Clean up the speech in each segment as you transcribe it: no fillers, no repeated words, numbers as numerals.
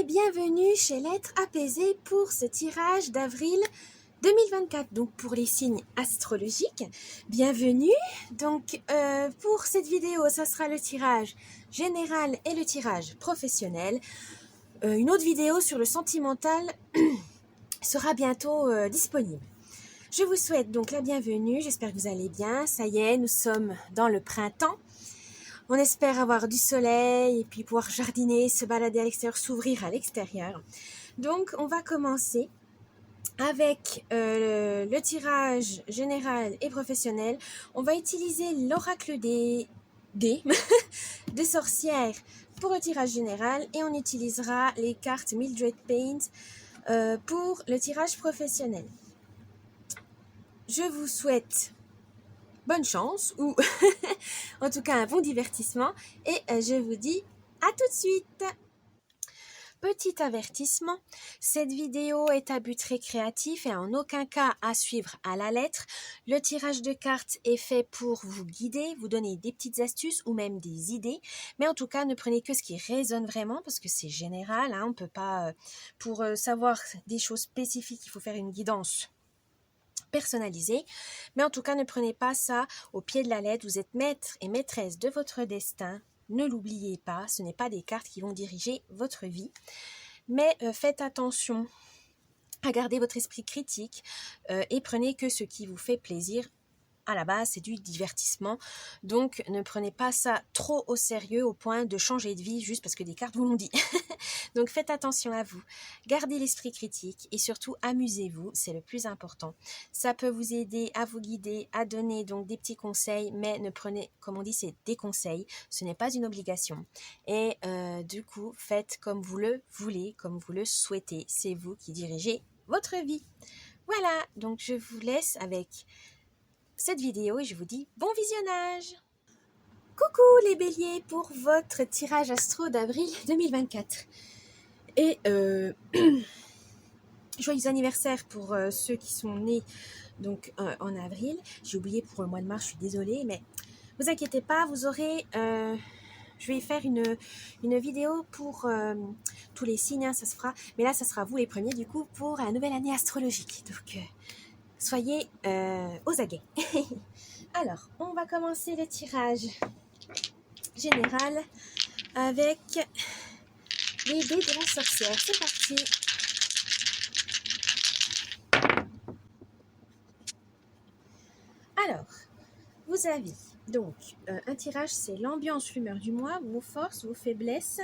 et bienvenue chez l'être apaisé pour ce tirage d'avril 2024, donc pour les signes astrologiques. Bienvenue, donc pour cette vidéo, ça sera le tirage général et le tirage professionnel. Une autre vidéo sur le sentimental sera bientôt disponible. Je vous souhaite donc la bienvenue, j'espère que vous allez bien. Ça y est, nous sommes dans le printemps. On espère avoir du soleil et puis pouvoir jardiner, se balader à l'extérieur, s'ouvrir à l'extérieur. Donc, on va commencer avec le tirage général et professionnel. On va utiliser l'oracle des sorcières pour le tirage général et on utilisera les cartes Mildred Paint pour le tirage professionnel. Je vous souhaite bonne chance ou en tout cas un bon divertissement et je vous dis à tout de suite. Petit avertissement, cette vidéo est à but récréatif et en aucun cas à suivre à la lettre. Le tirage de cartes est fait pour vous guider, vous donner des petites astuces ou même des idées, mais en tout cas ne prenez que ce qui résonne vraiment parce que c'est général, hein, on ne peut pas, pour savoir des choses spécifiques, il faut faire une guidance personnalisé, mais en tout cas ne prenez pas ça au pied de la lettre. Vous êtes maître et maîtresse de votre destin, ne l'oubliez pas, ce n'est pas des cartes qui vont diriger votre vie, mais faites attention à garder votre esprit critique et prenez que ce qui vous fait plaisir. À la base, c'est du divertissement, donc ne prenez pas ça trop au sérieux au point de changer de vie juste parce que des cartes vous l'ont dit. Donc faites attention à vous, gardez l'esprit critique et surtout amusez-vous, c'est le plus important. Ça peut vous aider à vous guider, à donner donc des petits conseils, mais ne prenez, comme on dit, c'est des conseils, ce n'est pas une obligation. Et du coup, faites comme vous le voulez, comme vous le souhaitez, c'est vous qui dirigez votre vie. Voilà, donc je vous laisse avec cette vidéo et je vous dis bon visionnage. Coucou les béliers pour votre tirage astro d'avril 2024 et joyeux anniversaire pour ceux qui sont nés donc en avril. J'ai oublié pour le mois de mars, je suis désolée, mais vous inquiétez pas, vous aurez je vais faire une vidéo pour tous les signes, hein, ça se fera, mais là ça sera vous les premiers du coup pour la nouvelle année astrologique, donc soyez aux aguets. Alors, on va commencer le tirage général avec les dés de la sorcière. C'est parti. Alors, vous avez donc un tirage, c'est l'ambiance, l'humeur du mois, vos forces, vos faiblesses,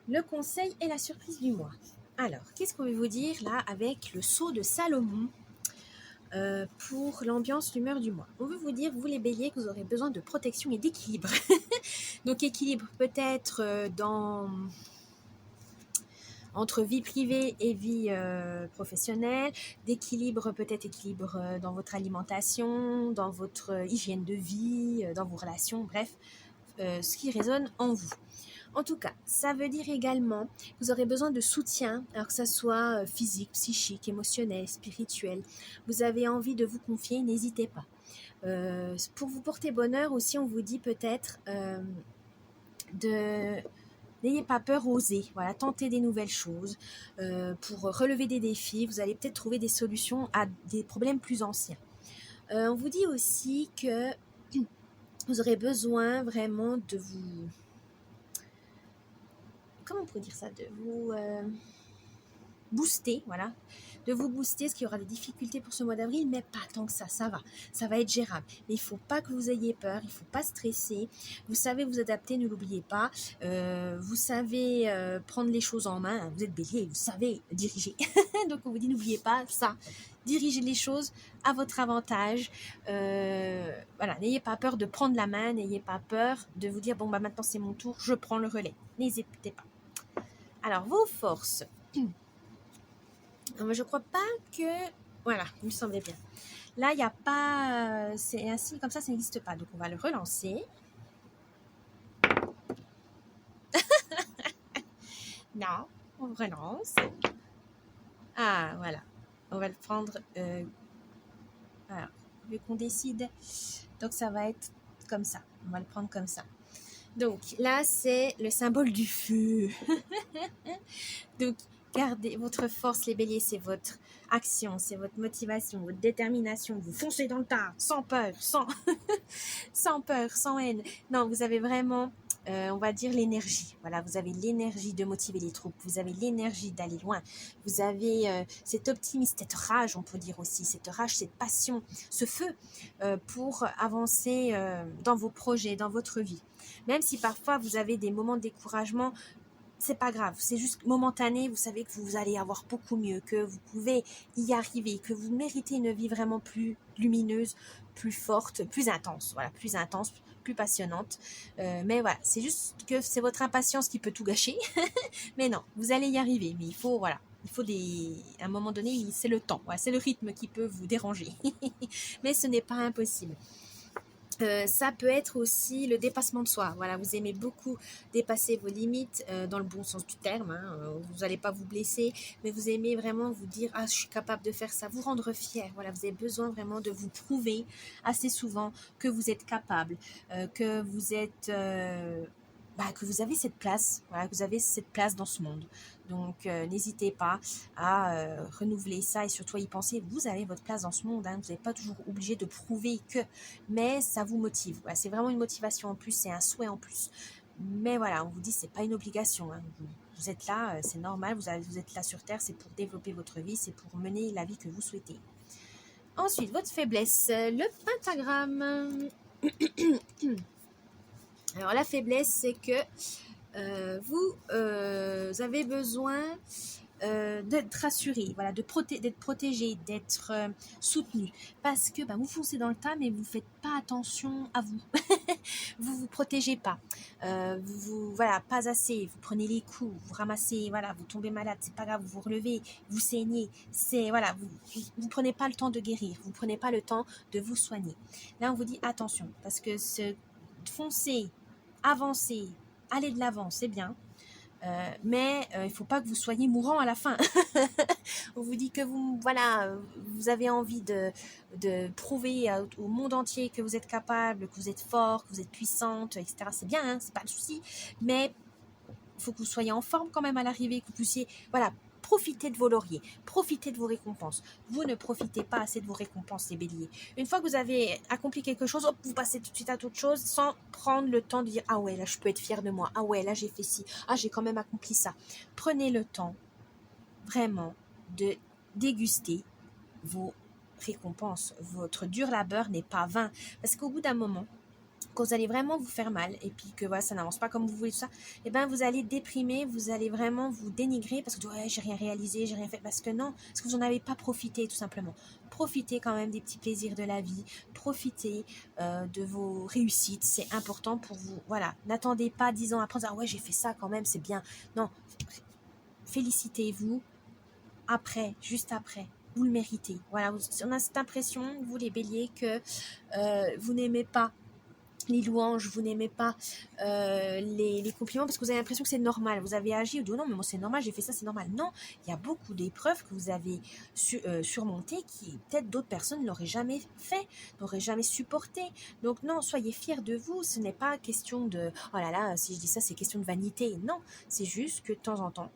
le conseil et la surprise du mois. Alors, qu'est-ce qu'on veut vous dire là avec le sceau de Salomon pour l'ambiance, l'humeur du mois? On veut vous dire, vous les béliers, que vous aurez besoin de protection et d'équilibre. Donc équilibre peut-être entre vie privée et vie professionnelle, d'équilibre peut-être équilibre dans votre alimentation, dans votre hygiène de vie, dans vos relations, bref, ce qui résonne en vous. En tout cas, ça veut dire également que vous aurez besoin de soutien, alors que ça soit physique, psychique, émotionnel, spirituel. Vous avez envie de vous confier, n'hésitez pas. Pour vous porter bonheur aussi, on vous dit peut-être n'ayez pas peur, osez, voilà, tentez des nouvelles choses pour relever des défis. Vous allez peut-être trouver des solutions à des problèmes plus anciens. On vous dit aussi que vous aurez besoin vraiment de vous... Comment on pourrait dire ça? De vous booster, voilà. De vous booster, parce qu'il y aura des difficultés pour ce mois d'avril, mais pas tant que ça va. Ça va être gérable. Mais il ne faut pas que vous ayez peur, il ne faut pas stresser. Vous savez vous adapter, ne l'oubliez pas. Vous savez prendre les choses en main. Vous êtes bélier, vous savez diriger. Donc on vous dit, n'oubliez pas ça. Dirigez les choses à votre avantage. Voilà, n'ayez pas peur de prendre la main, n'ayez pas peur de vous dire, bon, bah maintenant c'est mon tour, je prends le relais. N'hésitez pas. Alors, vos forces. Je crois pas que... Voilà, il me semblait bien. Là, il n'y a pas... c'est un signe comme ça n'existe pas. Donc, on va le relancer. Non, on relance. Ah, voilà. On va le prendre... voilà, vu qu'on décide. Donc, ça va être comme ça. On va le prendre comme ça. Donc là, c'est le symbole du feu. Donc, gardez votre force, les béliers, c'est votre action, c'est votre motivation, votre détermination. Vous foncez dans le tas, sans peur, sans peur, sans haine. Non, vous avez vraiment, on va dire, l'énergie. Voilà, vous avez l'énergie de motiver les troupes. Vous avez l'énergie d'aller loin. Vous avez cet optimisme, cette rage, on peut dire aussi, cette rage, cette passion, ce feu pour avancer dans vos projets, dans votre vie. Même si parfois vous avez des moments de découragement, c'est pas grave, c'est juste momentané, vous savez que vous allez avoir beaucoup mieux, que vous pouvez y arriver, que vous méritez une vie vraiment plus lumineuse, plus forte, plus intense, voilà, plus passionnante. Mais voilà, c'est juste que c'est votre impatience qui peut tout gâcher. Mais non, vous allez y arriver, mais il faut, voilà, à un moment donné, c'est le temps, voilà, c'est le rythme qui peut vous déranger. Mais ce n'est pas impossible. Ça peut être aussi le dépassement de soi. Voilà, vous aimez beaucoup dépasser vos limites dans le bon sens du terme. Vous n'allez pas vous blesser, mais vous aimez vraiment vous dire je suis capable de faire ça, vous rendre fier. Voilà, vous avez besoin vraiment de vous prouver assez souvent que vous êtes capable, que vous êtes que vous avez cette place, voilà, que vous avez cette place dans ce monde. Donc, n'hésitez pas à renouveler ça et surtout à y penser. Vous avez votre place dans ce monde. Vous n'êtes pas toujours obligé de prouver que, mais ça vous motive. Voilà, c'est vraiment une motivation en plus, c'est un souhait en plus. Mais voilà, on vous dit, c'est pas une obligation. Vous êtes là, c'est normal. Vous êtes là sur Terre, c'est pour développer votre vie, c'est pour mener la vie que vous souhaitez. Ensuite, votre faiblesse, le pentagramme. Alors la faiblesse, c'est que vous avez besoin d'être rassuré, voilà, d'être protégé, d'être soutenu. Parce que vous foncez dans le tas, mais vous ne faites pas attention à vous. Vous ne vous protégez pas. Voilà, pas assez. Vous prenez les coups, vous ramassez, voilà, vous tombez malade, c'est pas grave, vous vous relevez, vous saignez. Voilà, vous prenez pas le temps de guérir, vous prenez pas le temps de vous soigner. Là, on vous dit attention, parce que foncer, avancer, aller de l'avant, c'est bien. Mais il ne faut pas que vous soyez mourant à la fin. On vous dit que vous avez envie de prouver au monde entier que vous êtes capable, que vous êtes fort, que vous êtes puissante, etc. C'est bien, c'est pas le souci. Mais il faut que vous soyez en forme quand même à l'arrivée, que vous puissiez, profiter de vos lauriers, profiter de vos récompenses. Vous ne profitez pas assez de vos récompenses, les béliers. Une fois que vous avez accompli quelque chose, vous passez tout de suite à toute chose sans prendre le temps de dire « Ah ouais, là, je peux être fière de moi. Ah ouais, là, j'ai fait ci. Ah, j'ai quand même accompli ça. » Prenez le temps, vraiment, de déguster vos récompenses. Votre dur labeur n'est pas vain. Parce qu'au bout d'un moment, quand vous allez vraiment vous faire mal et puis que ça n'avance pas comme vous voulez tout ça, vous allez déprimer, vous allez vraiment vous dénigrer parce que j'ai rien réalisé, j'ai rien fait, parce que non, parce que vous n'en avez pas profité tout simplement. Profitez quand même des petits plaisirs de la vie, profitez de vos réussites, c'est important pour vous. Voilà, n'attendez pas 10 ans après, j'ai fait ça quand même, c'est bien. Non, félicitez-vous après, juste après. Vous le méritez. Voilà, on a cette impression, vous les béliers, que vous n'aimez pas les louanges, vous n'aimez pas les compliments parce que vous avez l'impression que c'est normal. Vous avez agi, vous dites non, mais moi c'est normal, j'ai fait ça, c'est normal. Non, il y a beaucoup d'épreuves que vous avez surmontées qui peut-être d'autres personnes n'auraient jamais fait, n'auraient jamais supporté. Donc non, soyez fiers de vous. Ce n'est pas question de oh là là, si je dis ça, c'est question de vanité. Non, c'est juste que de temps en temps,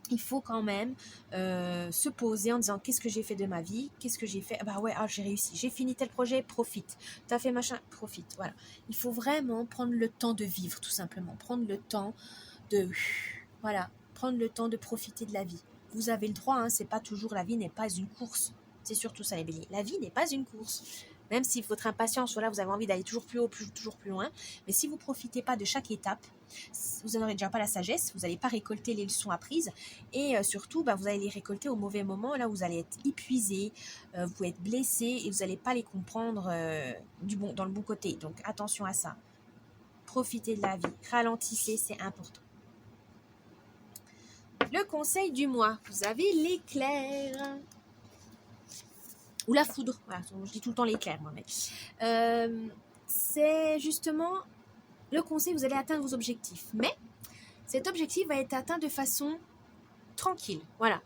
il faut quand même se poser en disant qu'est-ce que j'ai fait de ma vie, qu'est-ce que j'ai fait, j'ai réussi, j'ai fini tel projet, profite, t'as fait machin, profite, voilà. Il faut vraiment prendre le temps de vivre tout simplement, prendre le temps de, prendre le temps de profiter de la vie. Vous avez le droit, c'est pas toujours, la vie n'est pas une course, c'est surtout ça les béliers, la vie n'est pas une course. Même si votre impatience, vous avez envie d'aller toujours plus haut, toujours plus loin, mais si vous ne profitez pas de chaque étape, vous n'aurez déjà pas la sagesse, vous n'allez pas récolter les leçons apprises et surtout, vous allez les récolter au mauvais moment, là où vous allez être épuisé, vous êtes blessé et vous n'allez pas les comprendre dans le bon côté. Donc attention à ça. Profitez de la vie, ralentissez, c'est important. Le conseil du mois, vous avez l'éclair. Ou la foudre, voilà, je dis tout le temps l'éclair, moi. Mais c'est justement le conseil, vous allez atteindre vos objectifs. Mais cet objectif va être atteint de façon tranquille. Voilà,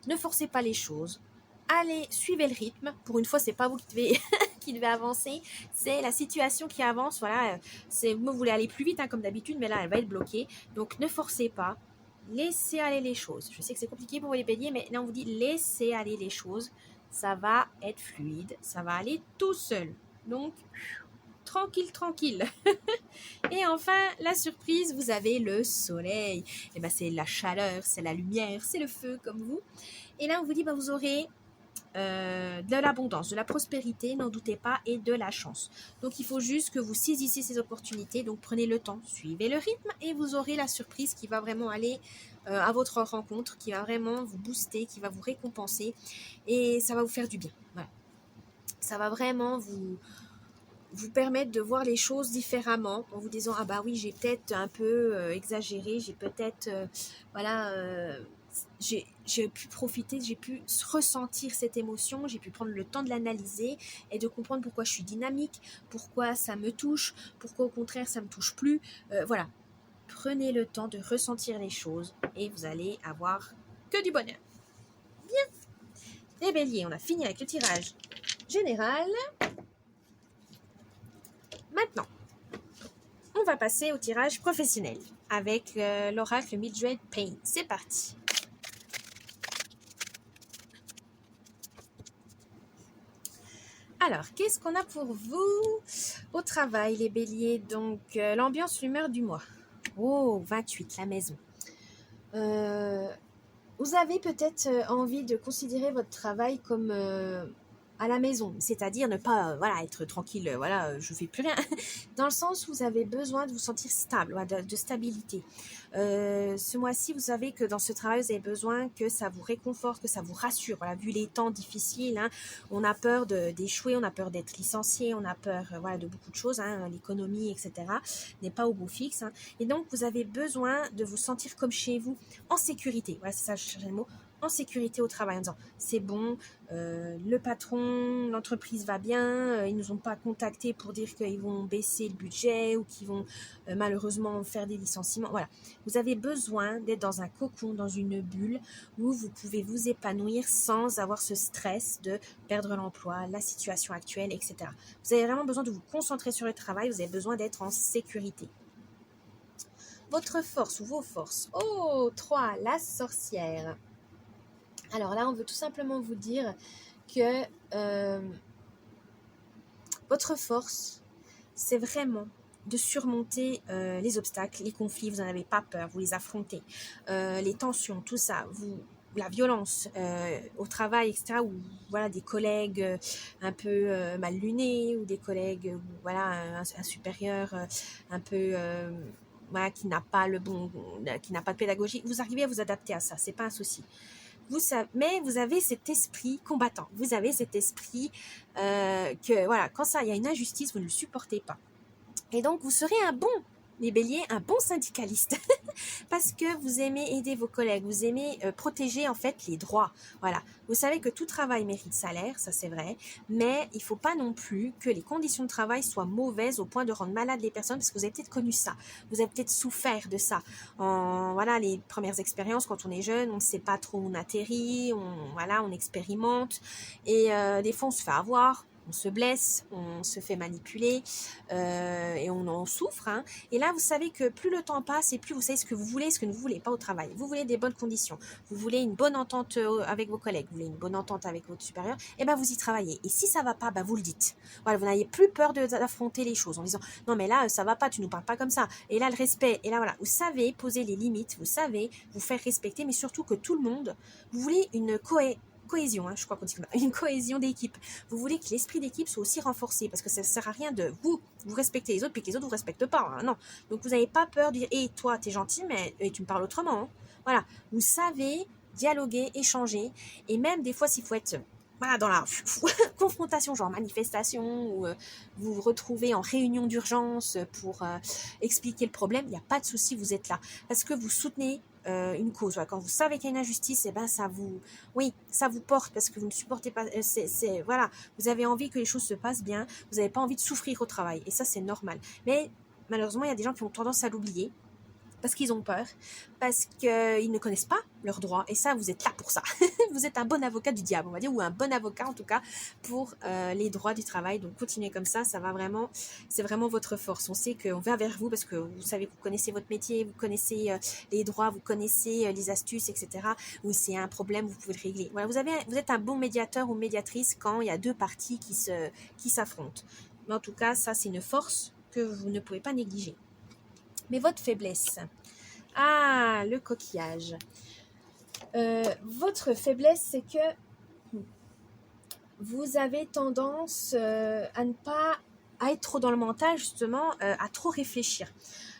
ne forcez pas les choses. Allez, suivez le rythme. Pour une fois, c'est pas vous qui devez qui devait avancer, c'est la situation qui avance. Voilà, vous voulez aller plus vite comme d'habitude, mais là, elle va être bloquée. Donc, ne forcez pas. Laissez aller les choses. Je sais que c'est compliqué pour les béliers, mais là, on vous dit laissez aller les choses. Ça va être fluide. Ça va aller tout seul. Donc, tranquille, tranquille. Et enfin, la surprise, vous avez le soleil. Et ben, c'est la chaleur, c'est la lumière, c'est le feu comme vous. Et là, on vous dit, vous aurez de l'abondance, de la prospérité, n'en doutez pas, et de la chance. Donc, il faut juste que vous saisissiez ces opportunités. Donc, prenez le temps, suivez le rythme et vous aurez la surprise qui va vraiment aller à votre rencontre, qui va vraiment vous booster, qui va vous récompenser et ça va vous faire du bien. Voilà. Ça va vraiment vous permettre de voir les choses différemment en vous disant ah bah oui, j'ai peut-être un peu exagéré, j'ai peut-être j'ai pu profiter, j'ai pu ressentir cette émotion, j'ai pu prendre le temps de l'analyser et de comprendre pourquoi je suis dynamique, pourquoi ça me touche, pourquoi au contraire ça me touche plus. Voilà, prenez le temps de ressentir les choses et vous allez avoir que du bonheur. Bien, les béliers, on a fini avec le tirage général. Maintenant, on va passer au tirage professionnel avec l'oracle Mildred Payne. C'est parti. Alors, qu'est-ce qu'on a pour vous au travail, les béliers? Donc, l'ambiance, l'humeur du mois. Oh, 28, la maison. Vous avez peut-être envie de considérer votre travail comme à la maison, c'est-à-dire ne pas être tranquille, je fais plus rien, dans le sens où vous avez besoin de vous sentir stable, de stabilité. Ce mois-ci, vous savez que dans ce travail, vous avez besoin que ça vous réconforte, que ça vous rassure. Voilà, vu les temps difficiles, on a peur d'échouer, on a peur d'être licencié, on a peur de beaucoup de choses, l'économie, etc. n'est pas au beau fixe. Et donc, vous avez besoin de vous sentir comme chez vous, en sécurité. Voilà, c'est ça, je cherchais le mot. En sécurité au travail, en disant c'est bon, le patron, l'entreprise va bien, ils nous ont pas contactés pour dire qu'ils vont baisser le budget ou qu'ils vont malheureusement faire des licenciements. Voilà, vous avez besoin d'être dans un cocon, dans une bulle où vous pouvez vous épanouir sans avoir ce stress de perdre l'emploi, la situation actuelle, etc. Vous avez vraiment besoin de vous concentrer sur le travail, vous avez besoin d'être en sécurité. Votre force ou vos forces. Oh, 3, la sorcière. Alors là, on veut tout simplement vous dire que votre force, c'est vraiment de surmonter les obstacles, les conflits, vous n'en avez pas peur, vous les affrontez, les tensions, tout ça, la violence au travail, etc., ou des collègues un peu mal lunés, ou des collègues, un supérieur un peu... qui n'a pas qui n'a pas de pédagogie, vous arrivez à vous adapter à ça, c'est pas un souci. Mais vous avez cet esprit combattant, vous avez cet esprit que quand il y a une injustice, vous ne le supportez pas. Et donc, vous serez les béliers, un bon syndicaliste parce que vous aimez aider vos collègues, vous aimez protéger en fait les droits. Voilà, vous savez que tout travail mérite salaire, ça c'est vrai, mais il ne faut pas non plus que les conditions de travail soient mauvaises au point de rendre malades les personnes, parce que vous avez peut-être connu ça, vous avez peut-être souffert de ça. Les premières expériences quand on est jeune, on ne sait pas trop où on atterrit, on expérimente et des fois on se fait avoir. On se blesse, on se fait manipuler et on en souffre. Et là, vous savez que plus le temps passe et plus vous savez ce que vous voulez, ce que vous ne voulez pas au travail. Vous voulez des bonnes conditions, vous voulez une bonne entente avec vos collègues, vous voulez une bonne entente avec votre supérieur, et ben vous y travaillez. Et si ça va pas, vous le dites. Voilà, vous n'avez plus peur d'affronter les choses en disant non mais là ça va pas, tu nous parles pas comme ça. Et là le respect, et là voilà, vous savez poser les limites, vous savez vous faire respecter, mais surtout que tout le monde, vous voulez une cohésion, je crois qu'on dit une cohésion d'équipe. Vous voulez que l'esprit d'équipe soit aussi renforcé, parce que ça ne sert à rien de vous respecter les autres puis que les autres vous respectent pas, non. Donc vous n'avez pas peur de dire toi t'es gentil mais tu me parles autrement. Voilà, vous savez dialoguer, échanger, et même des fois s'il faut être dans la confrontation, genre manifestation, ou vous vous retrouvez en réunion d'urgence pour expliquer le problème, il n'y a pas de souci, vous êtes là parce que vous soutenez une cause. Quand vous savez qu'il y a une injustice, ça vous porte, parce que vous ne supportez pas, vous avez envie que les choses se passent bien, vous n'avez pas envie de souffrir au travail, et ça c'est normal. Mais malheureusement, il y a des gens qui ont tendance à l'oublier. parce qu'ils ont peur, parce qu'ils ne connaissent pas leurs droits. Et ça, vous êtes là pour ça. Vous êtes un bon avocat du diable, on va dire, ou un bon avocat en tout cas pour les droits du travail. Donc continuez comme ça, c'est vraiment votre force. On sait qu'on va vers vous parce que vous savez, vous connaissez votre métier, vous connaissez les droits, vous connaissez les astuces, etc. Ou c'est un problème, vous pouvez le régler. Voilà, vous êtes un bon médiateur ou médiatrice quand il y a deux parties qui s'affrontent. Mais en tout cas, ça, c'est une force que vous ne pouvez pas négliger. Mais votre faiblesse, le coquillage. Votre faiblesse, c'est que vous avez tendance à ne pas être trop dans le mental, justement, à trop réfléchir.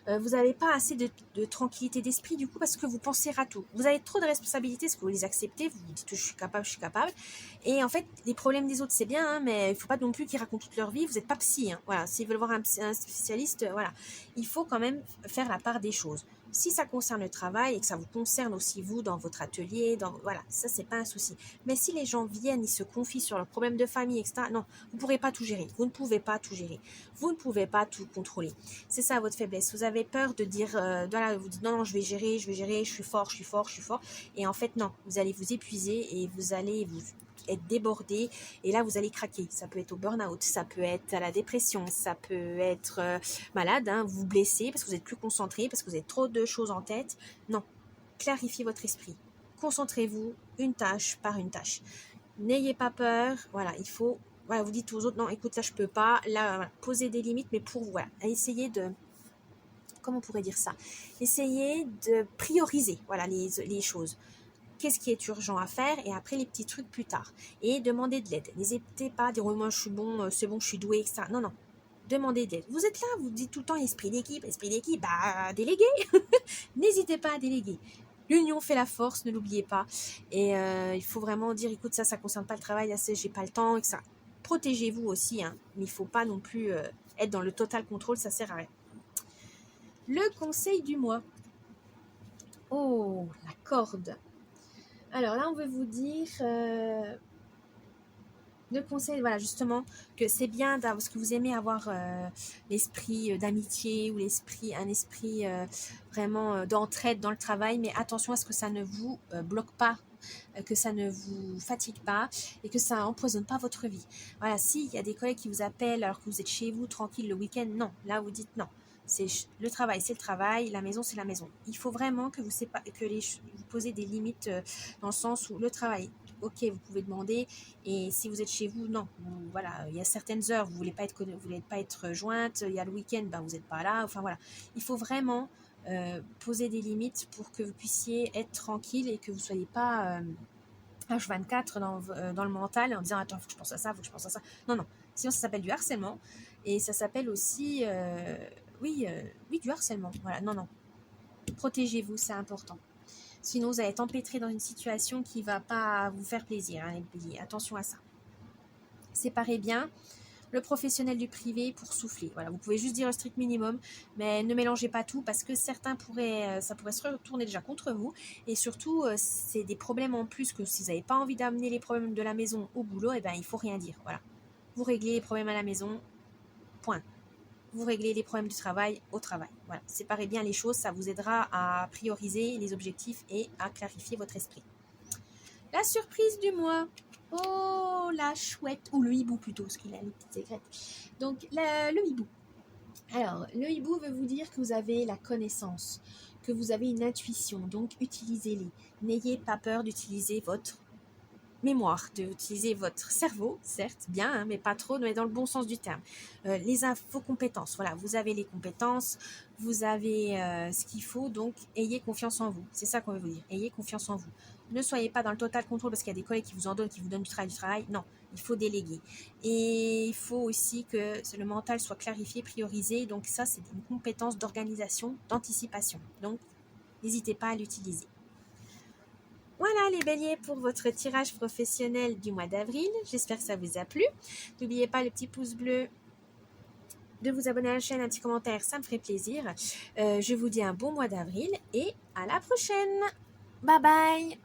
Vous n'avez pas assez de tranquillité d'esprit, du coup, parce que vous pensez à tout. Vous avez trop de responsabilités, parce que vous les acceptez, vous vous dites que je suis capable. Et en fait, les problèmes des autres, c'est bien, hein, mais il ne faut pas non plus qu'ils racontent toute leur vie. Vous n'êtes pas psy. Hein, voilà. S'ils veulent voir un spécialiste, voilà. Il faut quand même faire la part des choses. Si ça concerne le travail et que ça vous concerne aussi vous dans votre atelier, voilà, ça c'est pas un souci. Mais si les gens viennent, ils se confient sur leurs problèmes de famille, etc., non, vous ne pourrez pas tout gérer. Vous ne pouvez pas tout gérer. Vous ne pouvez pas tout contrôler. C'est ça votre faiblesse. Vous avez peur de dire, voilà, vous dites non, je vais gérer, je suis fort. Et en fait, non, vous allez vous épuiser et vous allez vous être débordé et là vous allez craquer. Ça peut être au burn-out, ça peut être à la dépression, ça peut être malade, hein, vous blessez parce que vous êtes plus concentré, parce que vous avez trop de choses en tête. Non, clarifiez votre esprit. Concentrez-vous une tâche par une tâche. N'ayez pas peur. Voilà, il faut. Voilà, vous dites aux autres non, écoute, là je peux pas. Là, voilà, posez des limites, mais pour vous, voilà, essayez de. Comment on pourrait dire ça? Essayez de prioriser, voilà, les choses. Qu'est-ce qui est urgent à faire et après les petits trucs plus tard. Et demandez de l'aide. N'hésitez pas à dire, oh, moi je suis bon, c'est bon, je suis doué, etc. Non, non. Demandez de l'aide. Vous êtes là, vous dites tout le temps esprit d'équipe, bah déléguez. N'hésitez pas à déléguer. L'union fait la force, ne l'oubliez pas. Et il faut vraiment dire, écoute, ça concerne pas le travail, là, j'ai pas le temps, etc. Protégez-vous aussi, hein, mais il faut pas non plus être dans le total contrôle, ça sert à rien. Le conseil du mois. Oh, la corde. Alors là, on veut vous dire le conseil, voilà, justement, que c'est bien parce que vous aimez avoir l'esprit d'amitié ou un esprit vraiment d'entraide dans le travail, mais attention à ce que ça ne vous bloque pas, que ça ne vous fatigue pas et que ça empoisonne pas votre vie. Voilà, s'il y a des collègues qui vous appellent alors que vous êtes chez vous tranquille le week-end, non, là vous dites non. Le travail, c'est le travail, la maison, c'est la maison. Il faut vraiment que vous posez des limites dans le sens où le travail, ok, vous pouvez demander, et si vous êtes chez vous, non. Voilà, il y a certaines heures, vous voulez pas être jointe, il y a le week-end, ben, vous n'êtes pas là. Enfin voilà, il faut vraiment poser des limites pour que vous puissiez être tranquille et que vous ne soyez pas H24 dans le mental en disant attends, faut que je pense à ça, Non, non. Sinon, ça s'appelle du harcèlement et ça s'appelle aussi oui, du harcèlement. Voilà, non. Protégez-vous, c'est important. Sinon, vous allez être empêtré dans une situation qui ne va pas vous faire plaisir, hein, les béliers. Attention à ça. Séparez bien le professionnel du privé pour souffler. Voilà, vous pouvez juste dire le strict minimum, mais ne mélangez pas tout parce que ça pourrait se retourner déjà contre vous. Et surtout, c'est des problèmes en plus que si vous n'avez pas envie d'amener les problèmes de la maison au boulot, il ne faut rien dire. Voilà. Vous réglez les problèmes à la maison, point. Vous réglez les problèmes du travail au travail. Voilà, séparez bien les choses, ça vous aidera à prioriser les objectifs et à clarifier votre esprit. La surprise du mois. Oh, la chouette, ou le hibou plutôt, parce qu'il a les petites sécrètes. Donc, le hibou. Alors, le hibou veut vous dire que vous avez la connaissance, que vous avez une intuition, donc utilisez-les. N'ayez pas peur d'utiliser votre mémoire, d'utiliser votre cerveau, certes, bien, hein, mais pas trop, mais dans le bon sens du terme. Vos compétences, voilà, vous avez les compétences, vous avez ce qu'il faut, donc ayez confiance en vous. C'est ça qu'on veut vous dire, ayez confiance en vous. Ne soyez pas dans le total contrôle parce qu'il y a des collègues qui vous en donnent, qui vous donnent du travail. Non, il faut déléguer. Et il faut aussi que le mental soit clarifié, priorisé. Donc ça, c'est une compétence d'organisation, d'anticipation. Donc, n'hésitez pas à l'utiliser. Voilà les béliers pour votre tirage professionnel du mois d'avril. J'espère que ça vous a plu. N'oubliez pas le petit pouce bleu, de vous abonner à la chaîne, un petit commentaire, ça me ferait plaisir. Je vous dis un bon mois d'avril et à la prochaine. Bye bye.